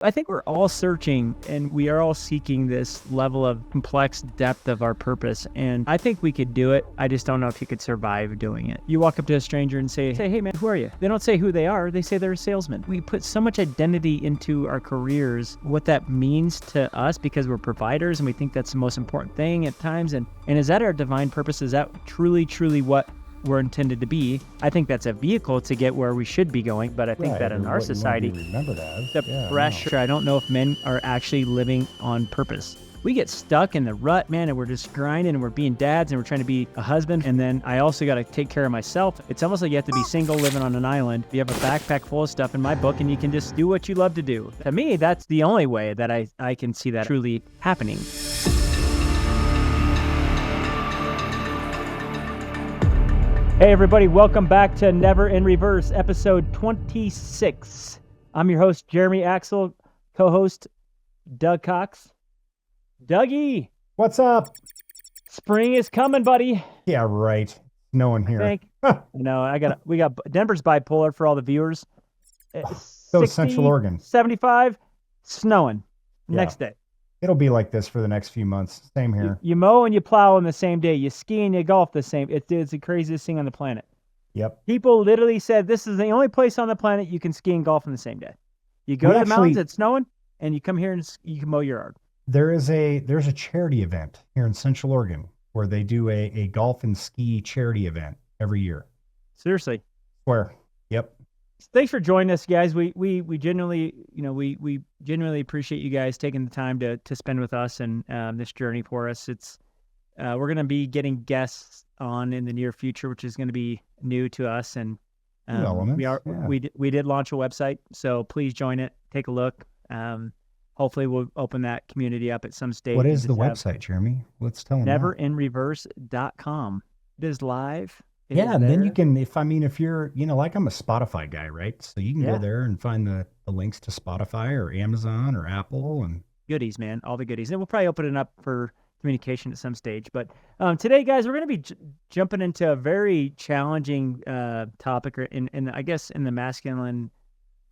I think we're all searching and we are all seeking this level of complex depth of our purpose. And I think we could do it. I just don't know if you could survive doing it. You walk up to a stranger and say, hey man, who are you? They don't say who they are. They say they're a salesman. We put so much identity into our careers, what that means to us because we're providers and we think that's the most important thing at times. And is that our divine purpose? Is that truly what we're intended to be? I think that's a vehicle to get where we should be going, but I think that in our society, the pressure, I don't know if men are actually living on purpose. We get stuck in the rut, man, and we're just grinding and we're being dads and we're trying to be a husband. And then I also got to take care of myself. It's almost like you have to be single living on an island. You have a backpack full of stuff in my book and you can just do what you love to do. To me, that's the only way that I can see that truly happening. Hey everybody, welcome back to Never in Reverse, episode 26. I'm your host, Jeremy Axel, co-host, Doug Cox. Dougie! What's up? Spring is coming, buddy. Yeah, right. No one here. No, we got Denver's bipolar for all the viewers. So Central Oregon. 75, snowing. Next day. It'll be like this for the next few months. Same here. You mow and you plow on the same day. You ski and you golf the same. It's the craziest thing on the planet. Yep. People literally said this is the only place on the planet you can ski and golf on the same day. You go to the mountains, it's snowing, and you come here and you can mow your yard. There's a charity event here in Central Oregon where they do a golf and ski charity event every year. Seriously. Where? Yep. Thanks for joining us, guys. We genuinely, we genuinely appreciate you guys taking the time to spend with us and this journey for us. It's we're going to be getting guests on in the near future, which is going to be new to us. And we did launch a website, so please join it. Take a look. Hopefully, we'll open that community up at some stage. What is the website, Jeremy? Let's tell them. Neverinreverse.com. It is live. And then you can, if you're, like I'm a Spotify guy, right? So you can go there and find the links to Spotify or Amazon or Apple and goodies, man, all the goodies. And we'll probably open it up for communication at some stage. But today, guys, we're going to be jumping into a very challenging topic in I guess in the masculine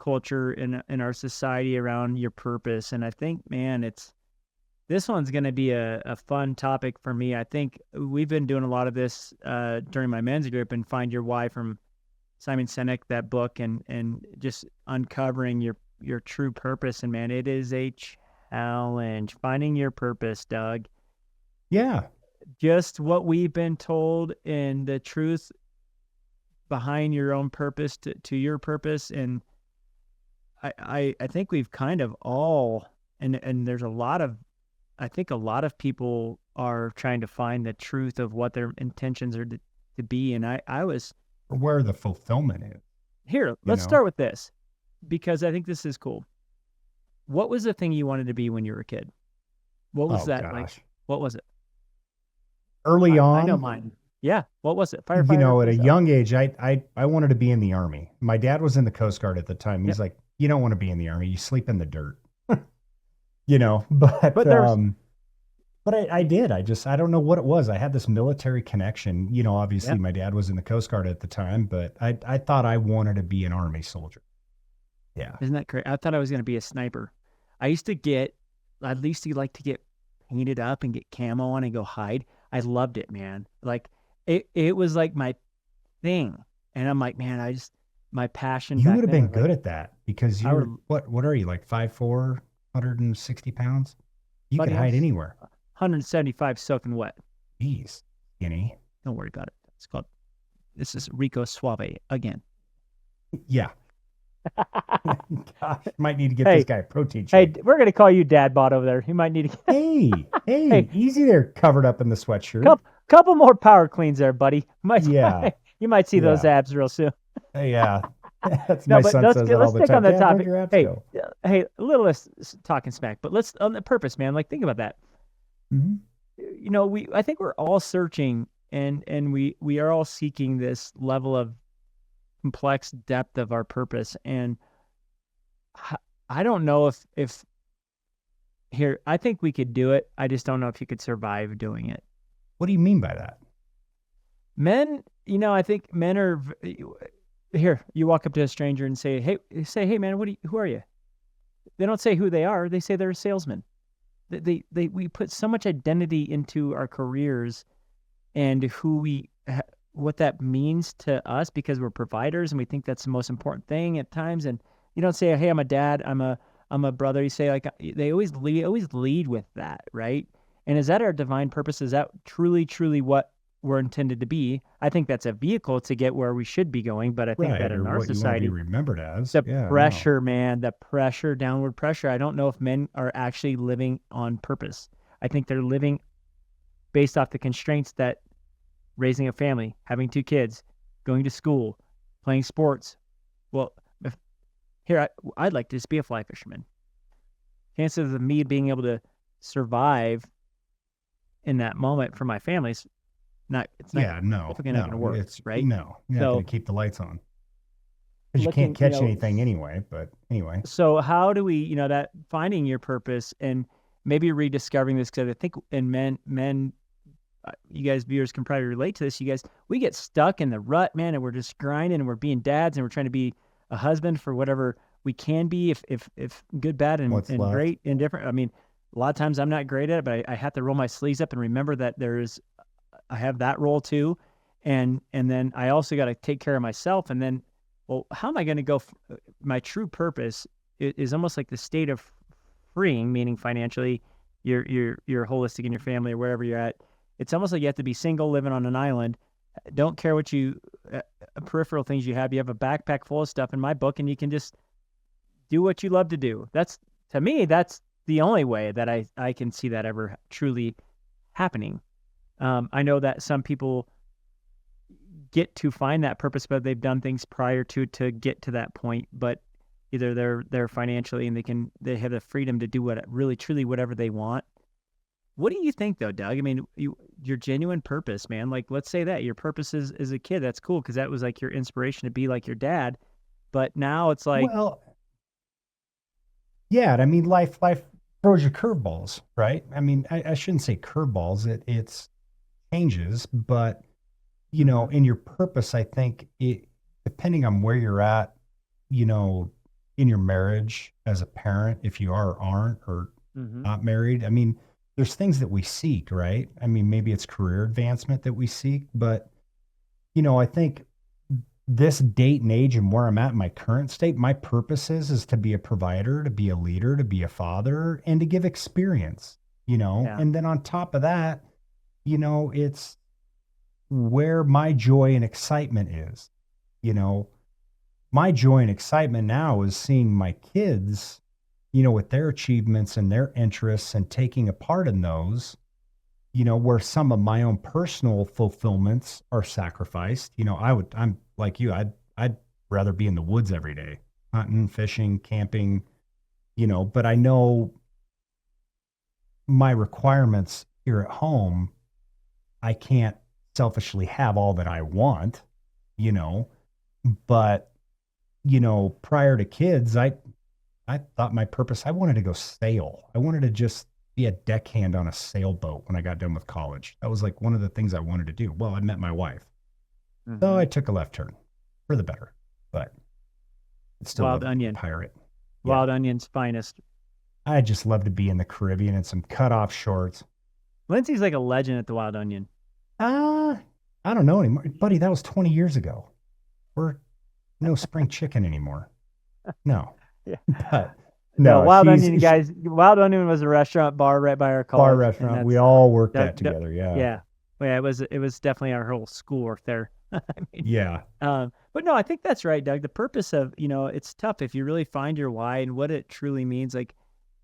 culture in our society around your purpose. And I think, man, this one's going to be a fun topic for me. I think we've been doing a lot of this during my men's group and Find Your Why from Simon Sinek, that book, and just uncovering your true purpose. And man, it is a challenge. Finding your purpose, Doug. Yeah. Just what we've been told and the truth behind your own purpose to your purpose. And I think we've kind of all, and there's I think a lot of people are trying to find the truth of what their intentions are to be. And I was... where the fulfillment is. Here, let's start with this, because I think this is cool. What was the thing you wanted to be when you were a kid? What was that? Gosh. Like, what was it? Early on? I know mine. Yeah. What was it? Firefighter? At a young age, I wanted to be in the Army. My dad was in the Coast Guard at the time. He's like, you don't want to be in the Army. You sleep in the dirt. But I did. I don't know what it was. I had this military connection. Obviously my dad was in the Coast Guard at the time, but I thought I wanted to be an Army soldier. Yeah. Isn't that crazy? I thought I was going to be a sniper. I used to get painted up and get camo on and go hide. I loved it, man. Like it was like my thing. And I'm like, man, my passion. You would have been good at that because what are you, like 5'4", 160 pounds? You could hide anywhere. 175 soaking wet. Jeez, skinny. Don't worry about it. This is Rico Suave again. Yeah. Gosh, might need to get this guy a protein shake. Hey, we're going to call you Dad Bod over there. He might need to... Hey, easy there, covered up in the sweatshirt. Couple more power cleans there, buddy. You might see those abs real soon. Yeah. That's my son says that all the time. Let's stick on the topic. Hey, a little less talking smack, but let's on the purpose, man. Like, think about that. Mm-hmm. I think we're all searching and we are all seeking this level of complex depth of our purpose. And I don't know if here, I think we could do it. I just don't know if you could survive doing it. What do you mean by that? Men, I think men are... Here, you walk up to a stranger and say, hey man, who are you? They don't say who they are. They say they're a salesman. We put so much identity into our careers and what that means to us because we're providers and we think that's the most important thing at times. And you don't say, hey, I'm a dad, I'm a brother. You say, like, they always lead with that, right? And is that our divine purpose? Is that truly what we're intended to be? I think that's a vehicle to get where we should be going, but I think Right, that in or our what you want to be society, remembered as. the Yeah, no. pressure, man, downward pressure. I don't know if men are actually living on purpose. I think they're living based off the constraints that raising a family, having 2 kids, going to school, playing sports. Well, I'd like to just be a fly fisherman. Chances of me being able to survive in that moment for my family's definitely not going to work, right? No, you're not So going to keep the lights on because you can't looking, catch anything anyway. But anyway, so how do we, that finding your purpose and maybe rediscovering this? Because I think in men, you guys viewers can probably relate to this. You guys, we get stuck in the rut, man, and we're just grinding and we're being dads and we're trying to be a husband for whatever we can be, if good, bad, and great and different. I mean, a lot of times I'm not great at it, but I have to roll my sleeves up and remember that I have that role too. And then I also got to take care of myself. And then, well, how am I going to go? My true purpose is almost like the state of freeing, meaning financially, you're holistic in your family or wherever you're at. It's almost like you have to be single, living on an island. Don't care what peripheral things you have. You have a backpack full of stuff in my book, and you can just do what you love to do. To me, that's the only way that I can see that ever truly happening. I know that some people get to find that purpose, but they've done things prior to get to that point. But either they're financially and they have the freedom to do whatever they want. What do you think though, Doug? I mean, your genuine purpose, man. Like, let's say that your purpose is as a kid. That's cool because that was like your inspiration to be like your dad. But now it's like, well, yeah. I mean, life throws you curveballs, right? I mean, I shouldn't say curveballs. It's changes, but in your purpose, I think depending on where you're at, in your marriage as a parent, if you are or aren't or not married, I mean, there's things that we seek, right? I mean, maybe it's career advancement that we seek, but I think this date and age and where I'm at in my current state, my purpose is to be a provider, to be a leader, to be a father, and to give experience, Yeah. And then on top of that, it's where my joy and excitement is. My joy and excitement now is seeing my kids, with their achievements and their interests and taking a part in those, where some of my own personal fulfillments are sacrificed. I'm like you, I'd rather be in the woods every day, hunting, fishing, camping, but I know my requirements here at home, I can't selfishly have all that I want, but, prior to kids, I thought my purpose, I wanted to go sail. I wanted to just be a deckhand on a sailboat when I got done with college. That was like one of the things I wanted to do. Well, I met my wife. So I took a left turn for the better, but it's still Wild a onion. pirate. Wild Onion's finest. I just love to be in the Caribbean in some cutoff shorts. Lindsay's like a legend at the Wild Onion. I don't know anymore. Buddy, that was 20 years ago. We're no spring chicken anymore. No. Yeah. But no, Wild Onion, guys. Wild Onion was a restaurant bar right by our college. Bar restaurant. We all worked that together. Yeah. Yeah. Yeah. It was definitely our whole schoolwork there. I mean, yeah. But no, I think that's right, Doug. The purpose of, it's tough if you really find your why and what it truly means. Like,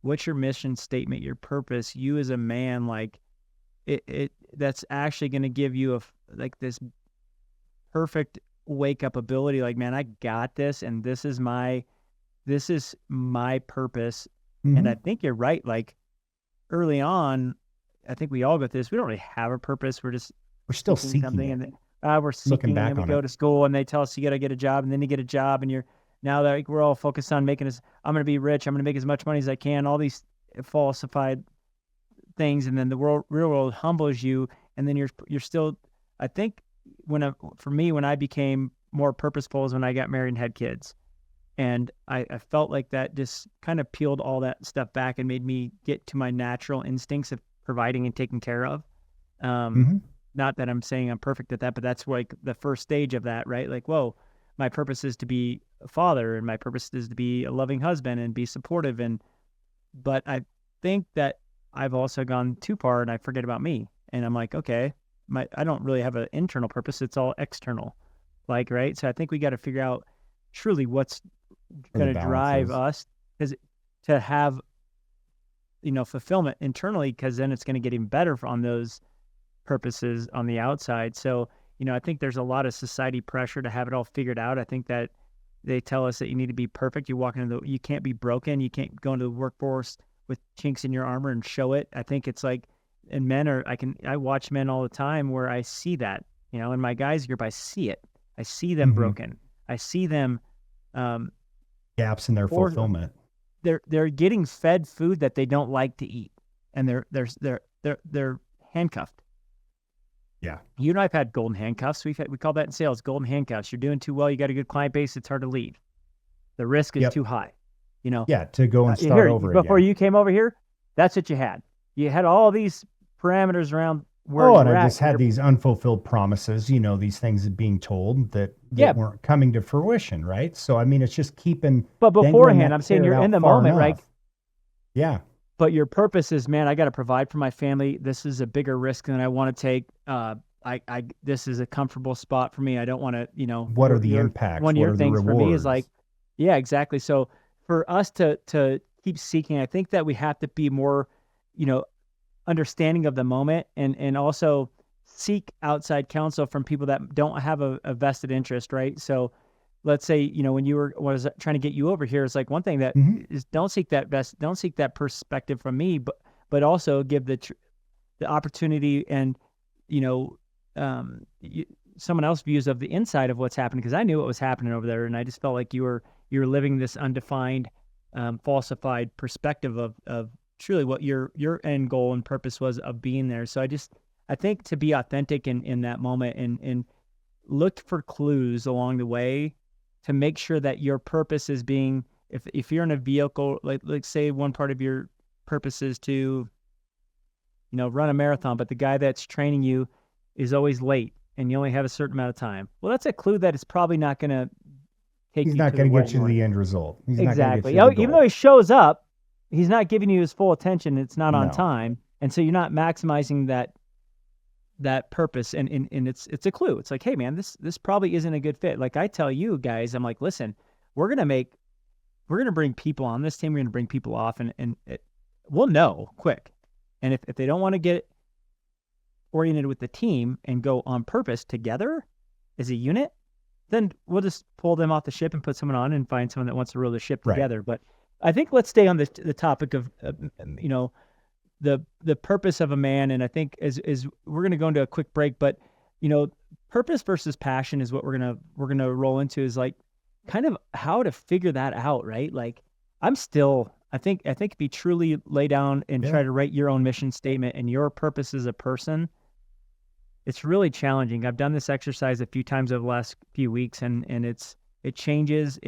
what's your mission statement, your purpose, you as a man, like that's actually going to give you this perfect wake up ability. Like, man, I got this. And this is my purpose. And I think you're right. Like early on, I think we all go through this. We don't really have a purpose. We're still seeking something. it. And we're seeking, and then we go to school and they tell us you got to get a job, and then you get a job, and we're all focused on I'm going to be rich. I'm going to make as much money as I can, all these falsified things. And then the real world humbles you. And then you're still, I think for me, when I became more purposeful is when I got married and had kids. And I felt like that just kind of peeled all that stuff back and made me get to my natural instincts of providing and taking care of. Hmm. Not that I'm saying I'm perfect at that, but that's like the first stage of that, right? Like, whoa, my purpose is to be a father, and my purpose is to be a loving husband and be supportive. But I think that I've also gone too far and I forget about me. And I'm like, okay, I don't really have an internal purpose. It's all external. Like, right. So I think we got to figure out truly what's Where going the to balance drive is. us to have, fulfillment internally, because then it's going to get even better on those purposes on the outside. So, I think there's a lot of society pressure to have it all figured out. I think that they tell us that you need to be perfect. You can't be broken. You can't go into the workforce with chinks in your armor and show it. I think it's like, and I watch men all the time where I see that, in my guys group, I see it. I see them Hmm. broken. I see them, um, Gaps in their or fulfillment. they're getting fed food that they don't like to eat, and they're handcuffed. Yeah. You and I've had golden handcuffs. We call that in sales golden handcuffs. You're doing too well. You got a good client base. It's hard to leave. The risk is Yep. too high. Yeah. To go and start Here, over before again. you came over here, that's what you had. You had all these parameters around where Oh, you and were I at. just had these unfulfilled promises, these things being told that Yeah, weren't coming to fruition, right? So I mean, it's just keeping but dangling beforehand, that I'm saying carrot you're in out the far moment, right? enough. Yeah. But your purpose is, man, I got to provide for my family. This is a bigger risk than I want to take. This is a comfortable spot for me. I don't want to, What are the one impacts? of What your are the things for me is like, rewards? yeah, exactly. So for us to keep seeking, I think that we have to be more, you know, understanding of the moment, and also seek outside counsel from people that don't have a vested interest, right? So let's say, when you were, what is it, trying to get you over here, is like one thing that Hmm. is, don't seek that perspective from me, but also give the opportunity and, you know, someone else views of the inside of what's happening. Cause I knew what was happening over there. And I just felt like you were living this undefined, falsified perspective of truly what your end goal and purpose was of being there. So I think to be authentic in that moment, and look for clues along the way to make sure that your purpose is being, if you're in a vehicle, like say one part of your purpose is to, run a marathon, but the guy that's training you is always late and you only have a certain amount of time. Well, that's a clue that it's probably not going to take He's you not to the going to where get you you to want to the go. end result. He's not going to get Exactly. you to the Even though goal. he shows up, he's not giving you his full attention. It's not on No. time. And so you're not maximizing that purpose, and it's a clue. It's like, hey man, this probably isn't a good fit. Like I tell you guys, I'm like, listen, we're gonna bring people on this team, we're gonna bring people off, and we'll know quick. And if they don't want to get oriented with the team and go on purpose together as a unit, then we'll just pull them off the ship and put someone on and find someone that wants to row the ship Right. together. But I think let's stay on the topic of the purpose of a man. And I think is we're going to go into a quick break, but purpose versus passion is what we're gonna roll into, is like kind of how to figure that out, right? Like I think if you truly lay down and Yeah. try to write your own mission statement and your purpose as a person, it's really challenging. I've done this exercise a few times over the last few weeks, and it changes.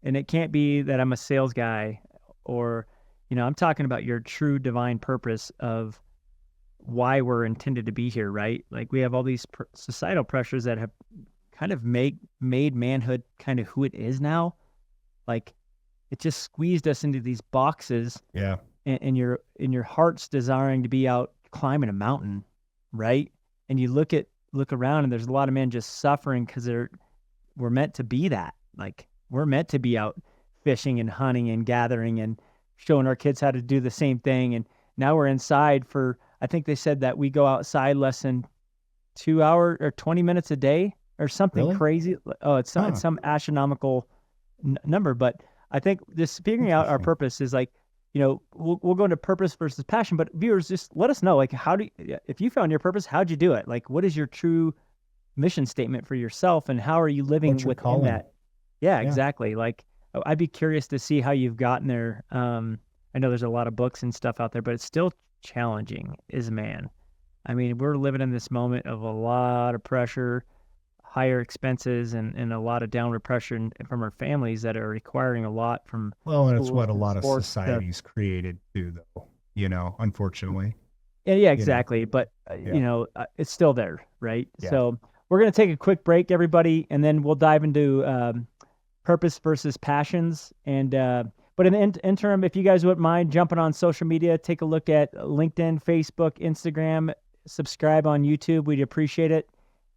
And it can't be that I'm a sales guy, or I'm talking about your true divine purpose of why we're intended to be here, right? Like we have all these societal pressures that have kind of made manhood kind of who it is now. Like it just squeezed us into these boxes, Yeah. and your heart's desiring to be out climbing a mountain, right? And you look around, and there's a lot of men just suffering because we're meant to be that. Like we're meant to be out fishing and hunting and gathering and showing our kids how to do the same thing. And now we're inside for, I think they said that we go outside less than 2 hours or 20 minutes a day or something Really? crazy. Oh, it's Huh. some astronomical number. But I think this figuring out our Interesting. purpose is like, we'll go into purpose versus passion, but viewers, just let us know, like, if you found your purpose, how'd you do it? Like, what is your true mission statement for yourself, and how are you living What's your within calling? that? Yeah, Yeah. exactly. Like, I'd be curious to see how you've gotten there. I know there's a lot of books and stuff out there, but it's still challenging as a man. I mean, we're living in this moment of a lot of pressure, higher expenses and a lot of downward pressure from our families that are requiring a lot from Well, and it's schools what a and lot of sports to, societies created too, though, unfortunately, yeah, you know, exactly. But, yeah, it's still there, right? yeah. So we're going to take a quick break, everybody, and then we'll dive into purpose versus passions. And, but in the interim, if you guys wouldn't mind jumping on social media, take a look at LinkedIn, Facebook, Instagram, subscribe on YouTube. We'd appreciate it.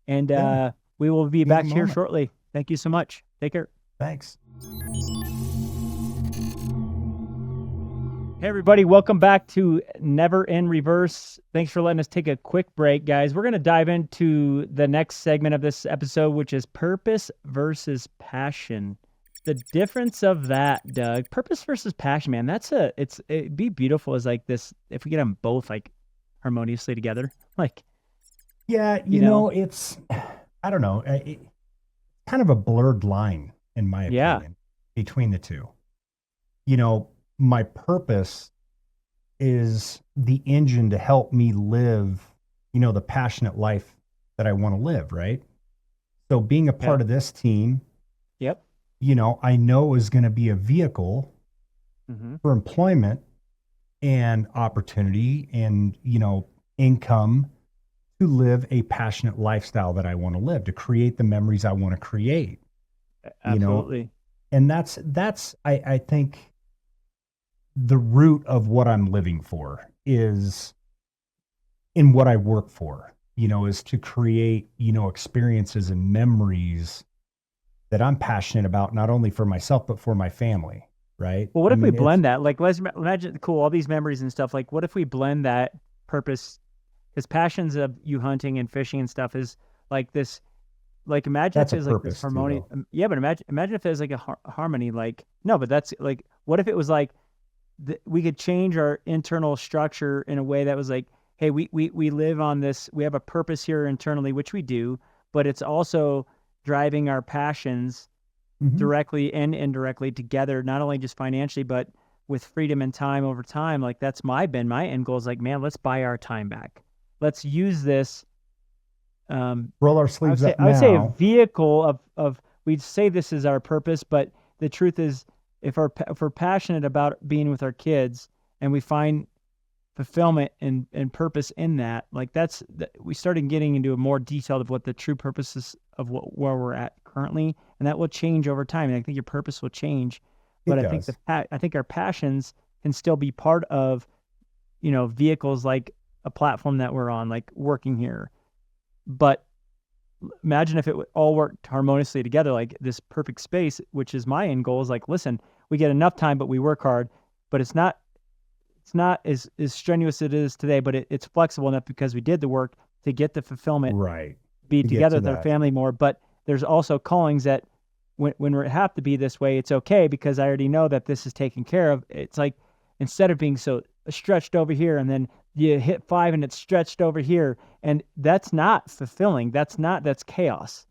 And Yeah. we will be Be in back the here moment. shortly. Thank you so much. Take care. Thanks. Hey, everybody. Welcome back to Never in Reverse. Thanks for letting us take a quick break, guys. We're going to dive into the next segment of this episode, which is purpose versus passion. The difference of that, Doug, purpose versus passion, man, it'd be beautiful as like this, if we get them both like harmoniously together. Like, Yeah, it's, I don't know, it's kind of a blurred line, in my yeah, opinion, between the two. My purpose is the engine to help me live, the passionate life that I want to live, right? So being a yeah, part of this team, yep. I know is going to be a vehicle Mm-hmm. for employment and opportunity and, income to live a passionate lifestyle that I want to live, to create the memories I want to create, Absolutely. and I think the root of what I'm living for is in what I work for, is to create, experiences and memories that I'm passionate about, not only for myself, but for my family. Right. Well, what I if we mean, it's, blend that? Like, let's imagine, cool, all these memories and stuff. Like, what if we blend that purpose? Because passions of you hunting and fishing and stuff is like this. Like, imagine if that's a there's like this purpose too, harmony. though. Yeah, but imagine if there's like a harmony. Like, no, but that's like, what if it was like we could change our internal structure in a way that was like, hey, we live on this. We have a purpose here internally, which we do, but it's also driving our passions Mm-hmm. directly and indirectly together, not only just financially, but with freedom and time over time. Like that's my end goal is like, man, let's buy our time back. Let's use this. Roll our sleeves up I would say a now. vehicle of we'd say this is our purpose, but the truth is if we're passionate about being with our kids and we find fulfillment and purpose in that, like we started getting into a more detailed of what the true purpose is of where we're at currently, and that will change over time. And I think your purpose will change, but It I think does. I think our passions can still be part of, vehicles like a platform that we're on, like working here. But imagine if it all worked harmoniously together, like this perfect space, which is my end goal is like, listen, we get enough time, but we work hard, but it's not as strenuous as it is today, but it's flexible enough because we did the work to get the fulfillment, Right. be To get together to with our that. family more. But there's also callings that when we have to be this way, it's okay because I already know that this is taken care of. It's like instead of being so stretched over here and then you hit 5 and it's stretched over here, and that's not fulfilling. That's chaos.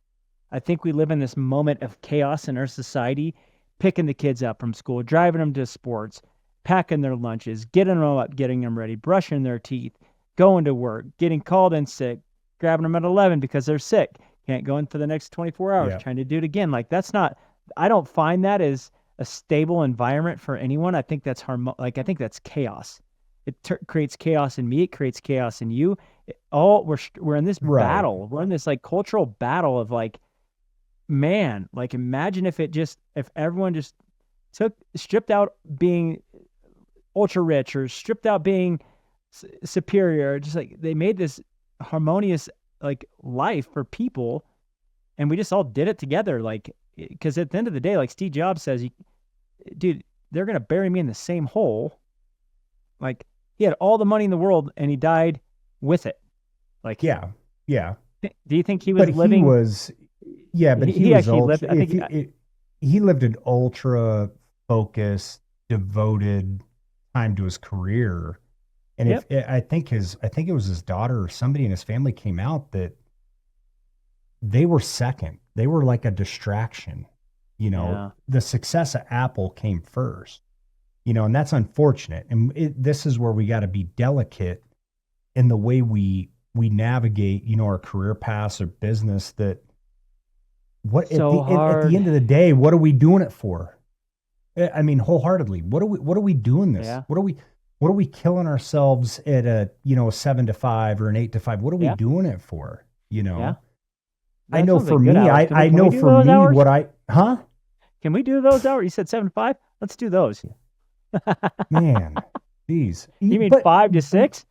I think we live in this moment of chaos in our society, picking the kids up from school, driving them to sports, packing their lunches, getting them up, getting them ready, brushing their teeth, going to work, getting called in sick, grabbing them at 11 because they're sick, can't go in for the next 24 hours, Yeah. trying to do it again. Like I don't find that as a stable environment for anyone. I think that's I think that's chaos. It creates chaos in me. It creates chaos in you. We're in this Right. battle. We're in this like cultural battle of like, man, like imagine if everyone just stripped out being ultra rich or stripped out being superior, just like they made this harmonious like life for people, and we just all did it together. Like, because at the end of the day, like Steve Jobs says, dude, they're gonna bury me in the same hole. Like he had all the money in the world and he died with it. Like, Yeah. Yeah. do you think he was But he living? was, yeah, but he He was actually lived. ultra. I If think. he lived an ultra focused, devoted time to his career, and Yep. I think it was his daughter or somebody in his family came out that they were second. They were like a distraction. Yeah. The success of Apple came first. And that's unfortunate. And this is where we got to be delicate in the way we navigate, our career paths or business, that What So at the hard. end of the day, what are we doing it for? I mean, wholeheartedly, what are we doing this? Yeah. What are we killing ourselves at a 7 to 5 or an 8 to 5? What are we Yeah. doing it for? Yeah. I That know sounds for like good me, hours. I Can we know do for those me hours? huh? Can we do those hours? You said 7 to 5? Let's do those. Man, geez. You mean But 5 to 6?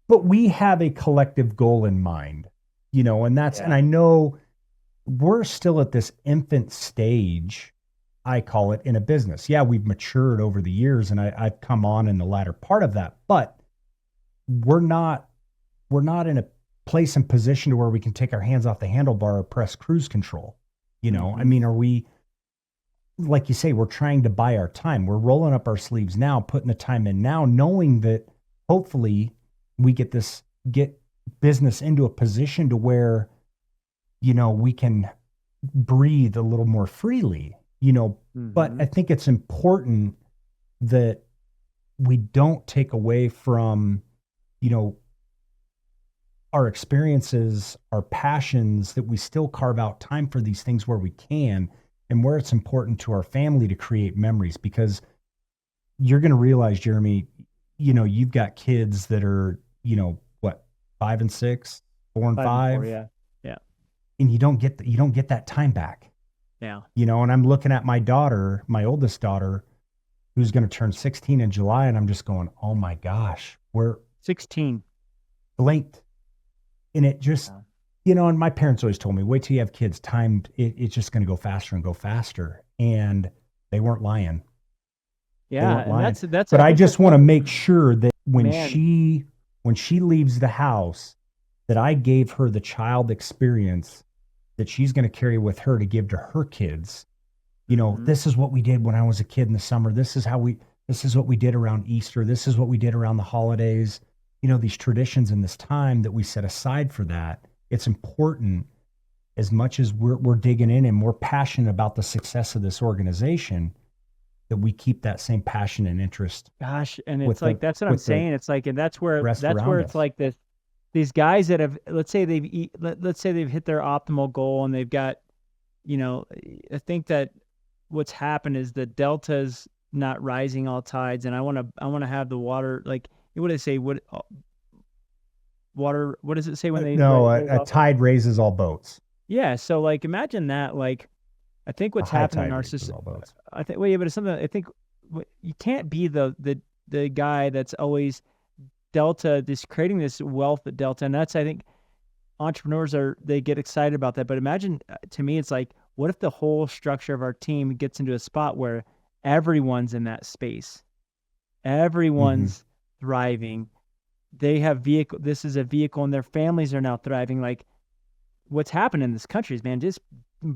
but we have a collective goal in mind, and Yeah. I know we're still at this infant stage, I call it, in a business. Yeah, we've matured over the years, and I've come on in the latter part of that, but we're not we're not in a place and position to where we can take our hands off the handlebar or press cruise control. I Mm-hmm. mean, are we, like you say, we're trying to buy our time. We're rolling up our sleeves now, putting the time in now, knowing that hopefully we get business into a position to where, we can breathe a little more freely, but Mm-hmm. I think it's important that we don't take away from, you know, our experiences, our passions, that we still carve out time for these things where we can and where it's important to our family to create memories. Because you're going to realize, Jeremy, you've got kids that are, what, 5 and 6, 4 and 5, 5 and 4. Yeah. Yeah. and you don't get that time back. Yeah. And I'm looking at my daughter, my oldest daughter, who's going to turn 16 in July, and I'm just going, oh my gosh, we're 16. blinked. And it just, Yeah. and my parents always told me, wait till you have kids, it's just going to go faster and go faster. And they weren't lying. They Yeah. weren't And lying. that's, But I I think just that's want to one, make sure that man. when she leaves the house, that I gave her the child experience that she's going to carry with her to give to her kids. Mm-hmm. This is what we did when I was a kid in the summer. This is what we did around Easter. This is what we did around the holidays. These traditions and this time that we set aside for that. It's important, as much as we're digging in and we're passionate about the success of this organization, that we keep that same passion and interest Gosh. And it's with like, that's what I'm with the saying. It's like, and rest that's where around it's us. like this, these guys that have, let's say they've hit their optimal goal and they've got, I think that what's happened is the delta's not rising all tides. And I want to have the water, like, what do they say? Water, what does it say when they No, raise a off? tide raises all boats. Yeah. So like, imagine that, like, I think A what's high happening in tide our raises system, all boats. I think, well, yeah, but it's something, I think you can't be the guy that's always delta, this creating this wealth at delta. And that's, I think entrepreneurs they get excited about that. But imagine, to me, it's like, what if the whole structure of our team gets into a spot where everyone's in that space? Mm-hmm. Everyone's thriving. They have vehicle. This is a vehicle, and their families are now thriving. Like, what's happened in this country is, man, just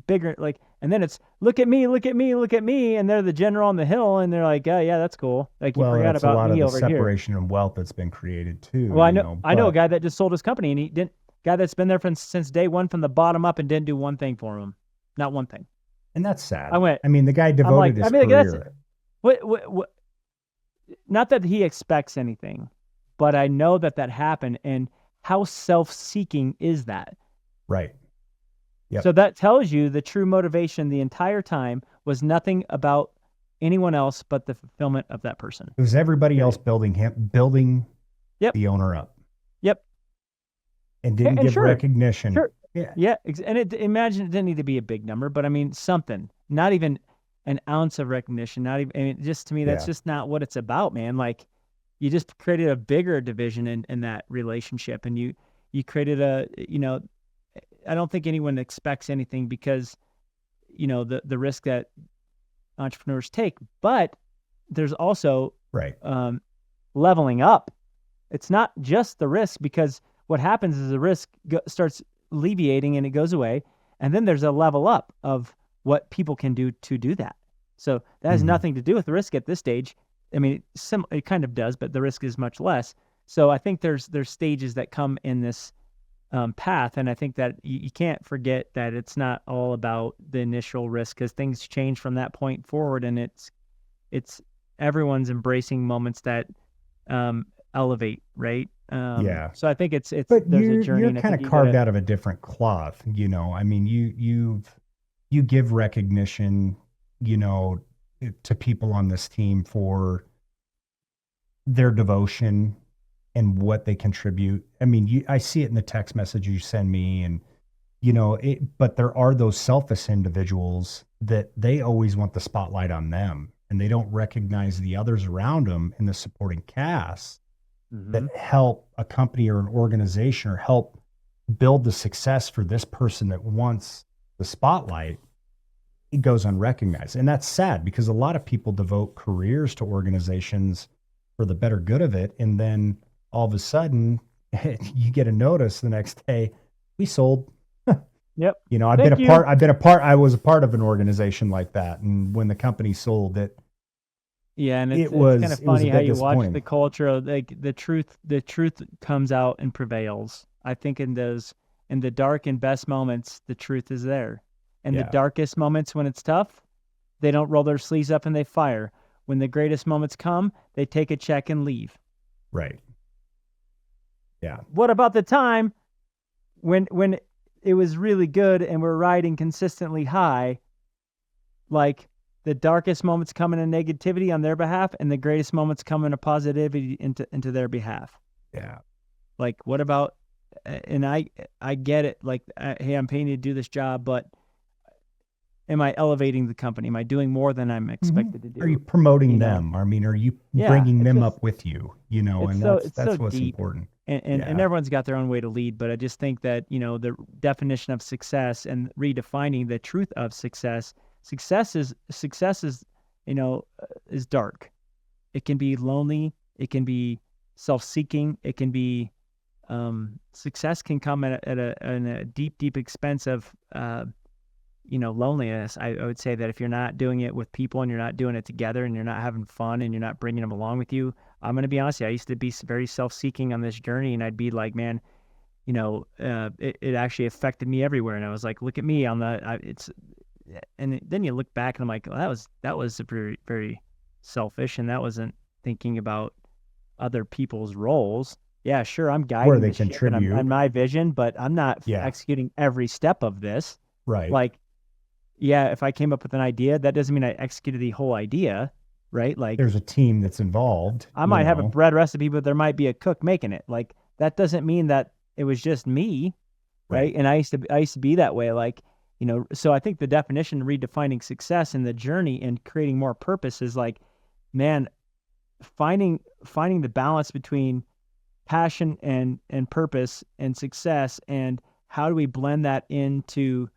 bigger. Like, and then it's look at me, look at me, look at me, and they're the general on the hill, and they're like, oh yeah, that's cool. Like, you Well, forgot that's a about lot of me the over here. separation and wealth that's been created too, Well, I know a but guy that just sold his company, and he didn't. Guy that's been there since day one, from the bottom up, and didn't do one thing for him, not one thing. and that's I sad. went. I mean, the guy I'm like, devoted I his mean, like, that's career. what. Not that he expects anything, but I know that happened, and how self-seeking is that? Right. So Yep. that tells you the true motivation the entire time was nothing about anyone else but the fulfillment of that person. It was everybody else Period. building Yep. the owner up, Yep. and didn't And give sure, recognition. sure. Yeah. Yeah. And imagine it didn't need to be a big number, but I mean, something, not even an ounce of recognition, not even, I mean, just to me, that's Yeah. just not what it's about, man. Like, you just created a bigger division in that relationship, and you created I don't think anyone expects anything because, the risk that entrepreneurs take, but there's also Right. leveling up. It's not just the risk, because what happens is the risk starts alleviating and it goes away. And then there's a level up of what people can do to do that. So that has Mm-hmm. nothing to do with risk at this stage. I mean, it kind of does, but the risk is much less. So I think there's stages that come in this path. And I think that you can't forget that it's not all about the initial risk, because things change from that point forward. And it's everyone's embracing moments that elevate, right? Yeah. So I think But there's a you're journey, and I kind think of you carved gotta, out of a different cloth. I mean, you've you give recognition, you know, to people on this team for their devotion and what they contribute. I mean, I see it in the text message you send me, and but there are those selfish individuals that they always want the spotlight on them, and they don't recognize the others around them in the supporting cast that help a company or an organization or help build the success for this person that wants the spotlight. It goes unrecognized. And that's sad because a lot of people devote careers to organizations for the better good of it. And then all of a sudden you get a notice the next day, we sold. Yep. I was a part of an organization like that. And when the company sold it, yeah, and it's kind of funny how you watch the culture of like the truth comes out and prevails. I think in the dark and best moments, the truth is there. And the darkest moments when it's tough, they don't roll their sleeves up and they fire. When the greatest moments come, they take a check and leave. Right. Yeah. What about the time when it was really good and we're riding consistently high, like the darkest moments come in a negativity on their behalf and the greatest moments come in a positivity into their behalf. Yeah. Like, what about, and I get it, like, hey, I'm paying you to do this job, but am I elevating the company? Am I doing more than I'm expected to do? Are you promoting them? I mean, are you bringing them up with you? And that's what's deep. important. And everyone's got their own way to lead, but I just think that, the definition of success and redefining the truth of success is dark. It can be lonely. It can be self-seeking. It can be, success can come at a deep expense of, loneliness. I would say that if you're not doing it with people and you're not doing it together and you're not having fun and you're not bringing them along with you, I'm going to be honest with you, I used to be very self-seeking on this journey, and I'd be like, man, it actually affected me everywhere. And I was like, look at me on and then you look back and I'm like, well, that was very, very selfish, and that wasn't thinking about other people's roles. Yeah, sure, I'm guiding where they the ship contribute. and I'm my vision, but I'm not executing every step of this. Right. Like, yeah, if I came up with an idea, that doesn't mean I executed the whole idea, right? Like, there's a team that's involved. I might have a bread recipe, but there might be a cook making it. Like, that doesn't mean that it was just me, right? And I used to be that way, like, so I think the definition of redefining success and the journey and creating more purpose is like, man, finding the balance between passion and purpose and success, and how do we blend that into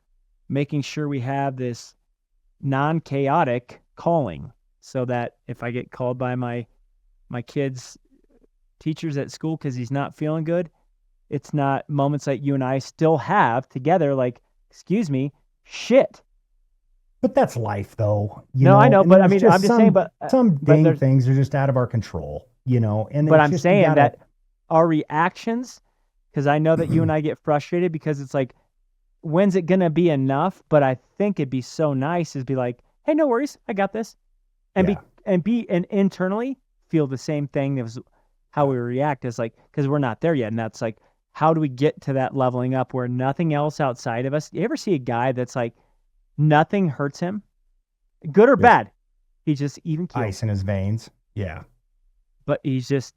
making sure we have this non-chaotic calling, so that if I get called by my kid's teachers at school because he's not feeling good, it's not moments like you and I still have together, like, excuse me, shit. But that's life, though. I know, but I mean, I'm just saying, but some dang things are just out of our control, But I'm saying that our reactions, because I know that you and I get frustrated because it's like, when's it gonna be enough? But I think it'd be so nice is be like, hey, no worries, I got this, and internally feel the same thing as how we react, is like, because we're not there yet, and that's like, how do we get to that leveling up where nothing else outside of us? You ever see a guy that's like, nothing hurts him, good or bad? He's just even keeled. Ice in his veins. Yeah. But he's just,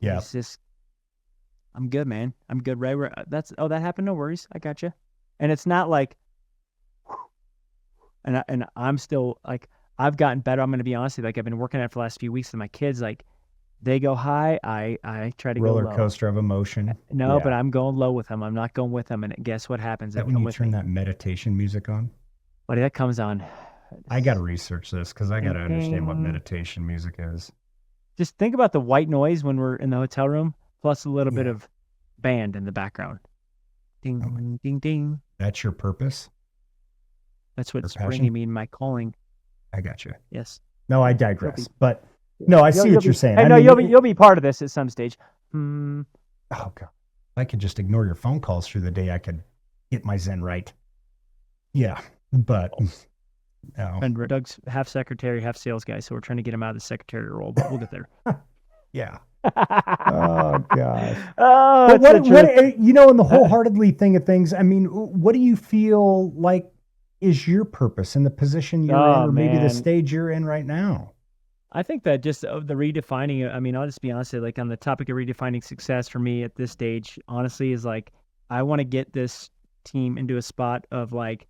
I'm good, man. I'm good. Right where that happened. No worries. I got you. And it's not like, and I'm still like, I've gotten better. I'm going to be honest with you. Like, I've been working at it for the last few weeks, and my kids, like, they go high. I try to go low. Roller coaster of emotion. No, but I'm going low with them. I'm not going with them. And guess what happens? That when you turn that meditation music on? Buddy, that comes on. I got to research this because I got to understand what meditation music is. Just think about the white noise when we're in the hotel room, plus a little bit of band in the background. Ding, ding, ding. That's your purpose? That's what's bringing me in my calling. I got you. Yes. No, I digress. But no, I see what you're saying. I know you'll be part of this at some stage. Oh, God. If I could just ignore your phone calls through the day, I could get my Zen right. Yeah. But no. And Doug's half secretary, half sales guy, so we're trying to get him out of the secretary role, but we'll get there. Yeah. Oh, gosh. Oh, but what, in the wholeheartedly thing of things, I mean, what do you feel like is your purpose in the position you're in, Oh or maybe the man, stage you're in right now? I think that just the redefining. I mean, I'll just be honest. Like on the topic of redefining success for me at this stage, honestly, is like I want to get this team into a spot of like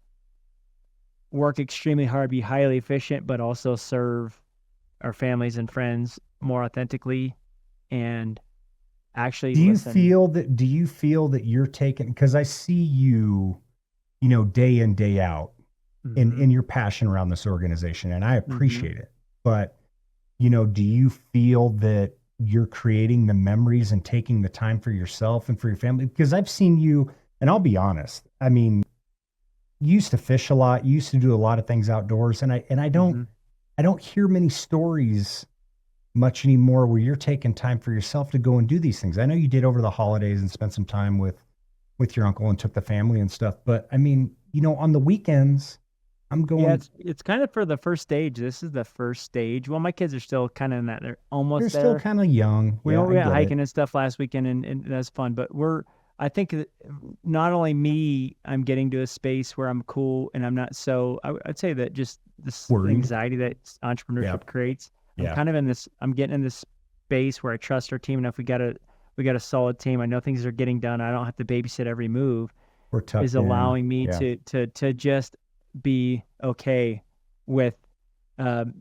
work extremely hard, be highly efficient, but also serve our families and friends more authentically and actually listen. Do you feel that you're taking, because I see you, day in, day out Hmm. in your passion around this organization, and I Hmm. appreciate it. But, do you feel that you're creating the memories and taking the time for yourself and for your family? Because I've seen you, and I'll be honest, I mean, you used to fish a lot, you used to do a lot of things outdoors, and Hmm. I don't hear many stories much anymore where you're taking time for yourself to go and do these things. I know you did over the holidays and spent some time with your uncle and took the family and stuff, but I mean, on the weekends, I'm Yeah, going. it's kind of for the first stage. This is the first stage. Well, my kids are still kind of in that. They're They're almost still there. kind of young. We Yeah, went, I we went get it. hiking and stuff last weekend, and that's fun. But I think that not only me, I'm getting to a space where I'm cool and I'm not so. I'd say that just this Worried. anxiety that Yeah, entrepreneurship creates. I'm yeah. kind of in this. I'm getting in this space where I trust our team enough. We got a solid team. I know things are getting done. I don't have to babysit every move. We're Is tucked in. allowing me Yeah. to just be okay with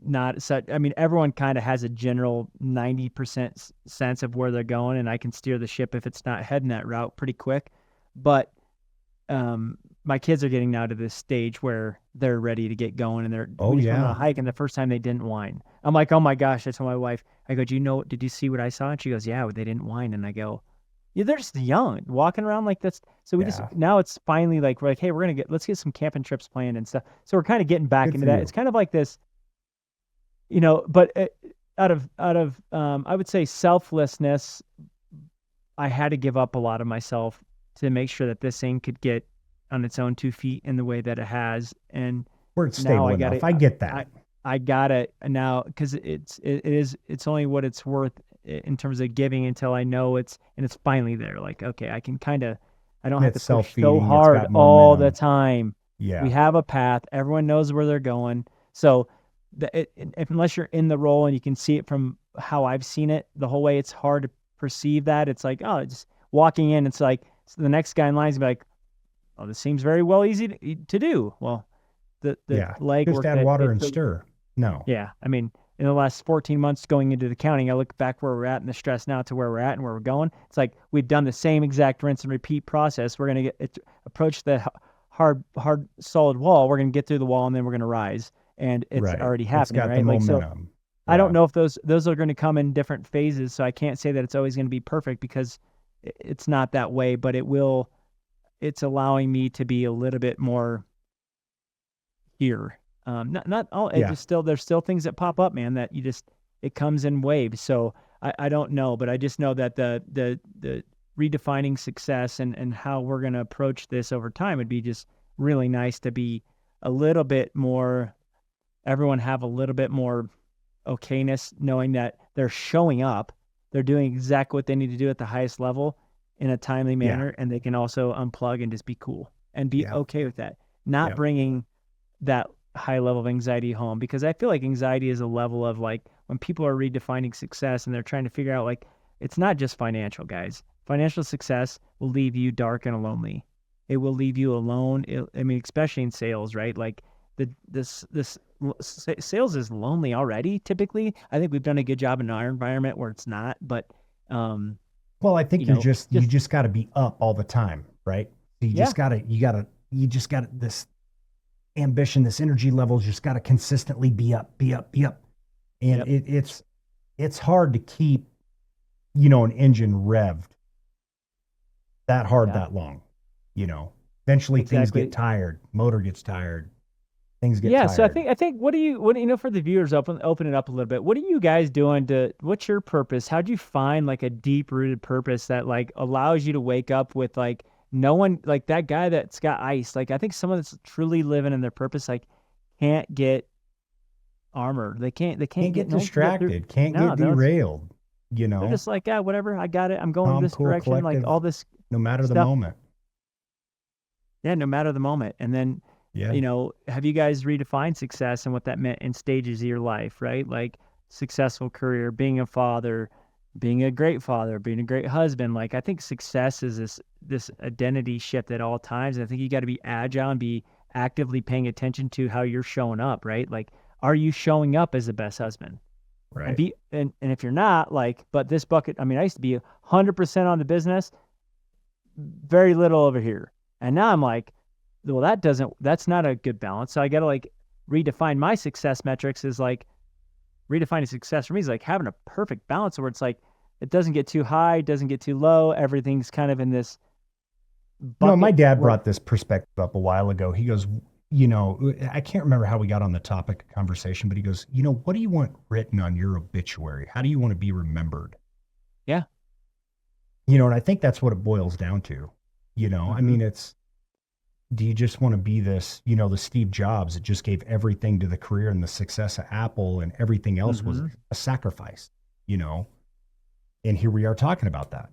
not such. I mean, everyone kind of has a general 90% sense of where they're going, and I can steer the ship if it's not heading that route pretty quick. But my kids are getting now to this stage where they're ready to get going, and we Oh just went on a yeah. hike, and the first time they didn't whine. I'm like, oh my gosh! I told my wife, I go, did you see what I saw? And she goes, yeah, they didn't whine. And I go, yeah, they're just young, walking around like this. So we just Yeah. now it's finally like we're like, hey, let's get some camping trips planned and stuff. So we're kind of getting back Good into for that. It's you. kind of like this, but out of I would say selflessness, I had to give up a lot of myself to make sure that this thing could get on its own 2 feet in the way that it has. And Where it's now stable I got enough. it. I get I that. I got it now because it's only what it's worth in terms of giving until I know it's finally there. Like, okay, I don't And have to it's push so self-feeding. It's hard got all the momentum. time. We Yeah. have a path. Everyone knows where they're going. So if unless you're in the role and you can see it from how I've seen it the whole way, it's hard to perceive that. It's like, oh, just walking in, it's like so the next guy in line is gonna be like, oh, this seems very well easy to do. Well, the Yeah. Just legwork add that water it and took. stir. No. Yeah, I mean, in the last 14 months going into the counting, I look back where we're at and the stress now to where we're at and where we're going. It's like we've done the same exact rinse and repeat process. We're gonna approach the hard, solid wall. We're gonna get through the wall and then we're gonna rise, and it's Right. already It's happening, got the right? Like so, momentum. I don't Yeah. know if those are going to come in different phases, so I can't say that it's always going to be perfect because it's not that way, but it will. It's allowing me to be a little bit more here. Not all. It Yeah. just still there's still things that pop up, man. That you just it comes in waves. So I don't know, but I just know that the redefining success and how we're going to approach this over time would be just really nice to be a little bit more. Everyone have a little bit more okayness, knowing that they're showing up, they're doing exactly what they need to do at the highest level in a timely Yeah. manner, and they can also unplug and just be cool and be Yeah. okay with that. Not Yeah. bringing that high level of anxiety home because I feel like anxiety is a level of like when people are redefining success and they're trying to figure out like it's not just financial, guys. Financial success will leave you dark and lonely. It will leave you alone. I mean, especially in sales, right? Like this sales is lonely already. Typically, I think we've done a good job in our environment where it's not. But um, Well, I think you just just got to be up all the time, right? So yeah, you just got to this ambition, this energy levels just got to consistently be up, be up, be up. And yep, it's hard to keep, an engine revved that hard yeah, that long, you know. Eventually things get exactly. tired, motor gets tired, things get Yeah, so I tired. think what do you know for the viewers open it up a little bit. What are you guys doing to what's your purpose? How'd you find like a deep rooted purpose that like allows you to wake up with like no one like that guy that's got ice. Like I think someone that's truly living in their purpose like can't get armor. They can't Can't get get no they're distracted, can't no, get they're derailed, you they're know. just like, yeah, whatever, I got it. I'm going Calm, this cool, direction, like collective, all this no matter the stuff. moment. Yeah, no matter the moment. And then Yeah. Have you guys redefined success and what that meant in stages of your life, right? Like successful career, being a father, being a great father, being a great husband. Like, I think success is this identity shift at all times. And I think you got to be agile and be actively paying attention to how you're showing up, right? Like, are you showing up as the best husband? Right. And if you're not, like, but this bucket, I mean, I used to be 100% on the business, very little over here. And now I'm like, well, that's not a good balance. So I got to like redefine my success metrics is like, redefining success for me is like having a perfect balance where it's like, it doesn't get too high, doesn't get too low. Everything's kind of in this bucket. No, my dad brought this perspective up a while ago. He goes, I can't remember how we got on the topic of conversation, but he goes, what do you want written on your obituary? How do you want to be remembered? Yeah. And I think that's what it boils down to. I mean, do you just want to be this, the Steve Jobs that just gave everything to the career and the success of Apple and everything else was a sacrifice, and here we are talking about that.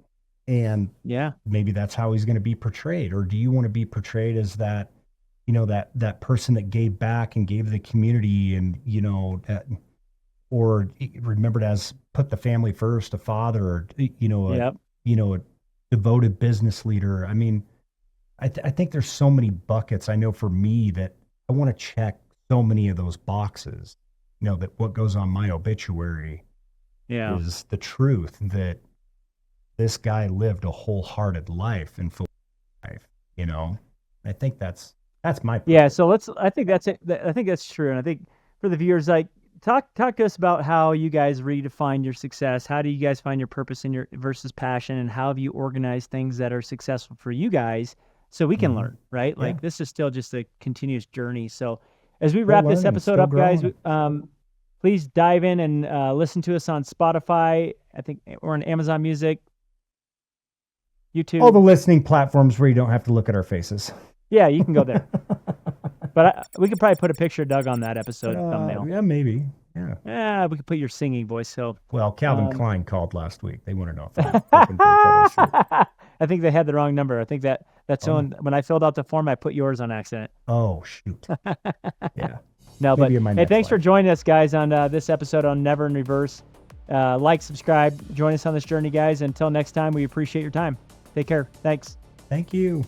And yeah, maybe that's how he's going to be portrayed. Or do you want to be portrayed as that, that person that gave back and gave the community and, or remembered as put the family first, a father, or, a devoted business leader. I mean, I think there's so many buckets. I know for me that I want to check so many of those boxes, that what goes on my obituary is the truth that this guy lived a wholehearted life and full life, I think that's my point. Yeah. So I think that's it. I think that's true. And I think for the viewers, like talk to us about how you guys redefine your success. How do you guys find your purpose in your versus passion, and how have you organized things that are successful for you guys? So we can learn, right? Yeah. Like this is still just a continuous journey. So as we wrap this episode up, guys, please dive in and listen to us on Spotify. I think we're on Amazon Music, YouTube. All the listening platforms where you don't have to look at our faces. Yeah, you can go there. But we could probably put a picture of Doug on that episode thumbnail. Yeah, maybe. Yeah. Yeah, we could put your singing voice. So. Well, Calvin Klein called last week. They want to know if I was looking for a photo shoot. I think they had the wrong number. I think that's when I filled out the form, I put yours on accident. Oh, shoot. Yeah. No, maybe but hey, thanks for joining us, guys, on this episode on Never in Reverse. Like, subscribe, join us on this journey, guys. Until next time, we appreciate your time. Take care. Thanks. Thank you.